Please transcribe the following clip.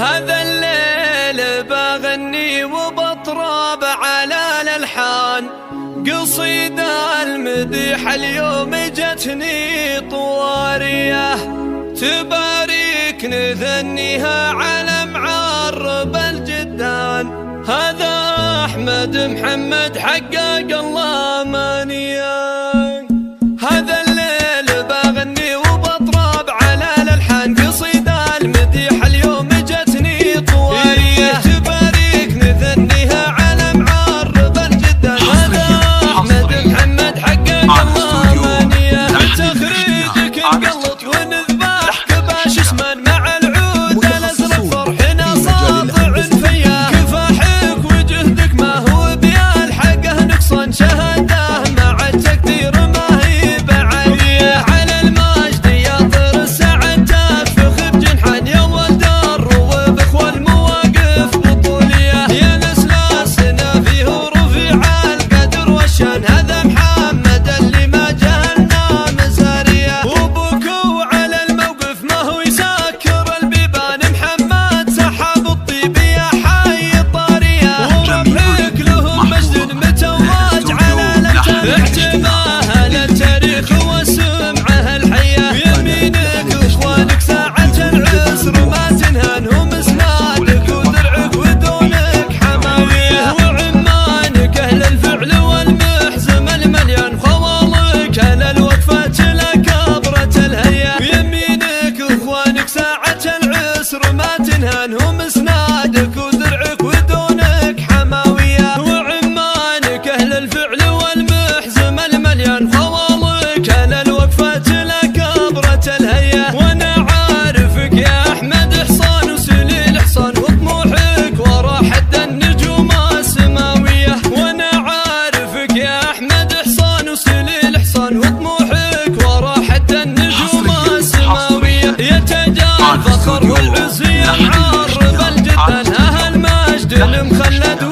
هذا الليل بغني وبطرب على الألحان، قصيدة المديح اليوم جتني طوارية، تبارك نثنيها على معرب الجدان. هذا أحمد محمد حقق الله أمانية. هذا الليل بغني وبطرب على الألحان، قصيدة المديح اليوم جتني طوارية، تبارك نثنيها على معرب الجدان. هذا أحمد محمد حقق الله أمانية، تخريجك انقلط ونذبح كباش اسمان مع العود الأزرق، فرحنا ساطع فيا كفاحك وجهدك ما هو بيال حقه نقصان، شهاده مع التقدير ما هي بعالية. على المجد يطير السعد تفخ بجنحان يا ولد الروض والمواقف بطولية، يا نسلاسنا فيه رفيع القدر والشان. هذا محمد اللي ما جهلنا مزارية، وبكوا على الموقف ما هو يسكر البيبان. محمد سحب الطيب يا حي الطارية، وربحك له مجد متوج على الامتان، احتماه للتاريخ وسمعه الحية. يمينك واخوانك ساعة العسر ما تنهان، هم اسنادك ودرعك ودونك حماوية، وعمانك اهل الفعل والمحزم المليان، خوالك اهل الوقفات لكبرة الهيا. يمينك اخوانك ساعة العسر ما تنهان، هم اسنادك ودرعك ودونك حماوية، وعمانك اهل الفعل والمحزم المليان، خوالك اهل الوقفات لكبرة الهيا. وانا عارفك يا احمد حصان وسليل حصان، وطموحك ورا حد النجوم السماوية. وانا عارفك يا احمد حصان وسليل حصان، وطموحك ورا حد النجوم السماوية. يا تاج الفخر والعز يا معرب الجدان، اهل مجد المخلد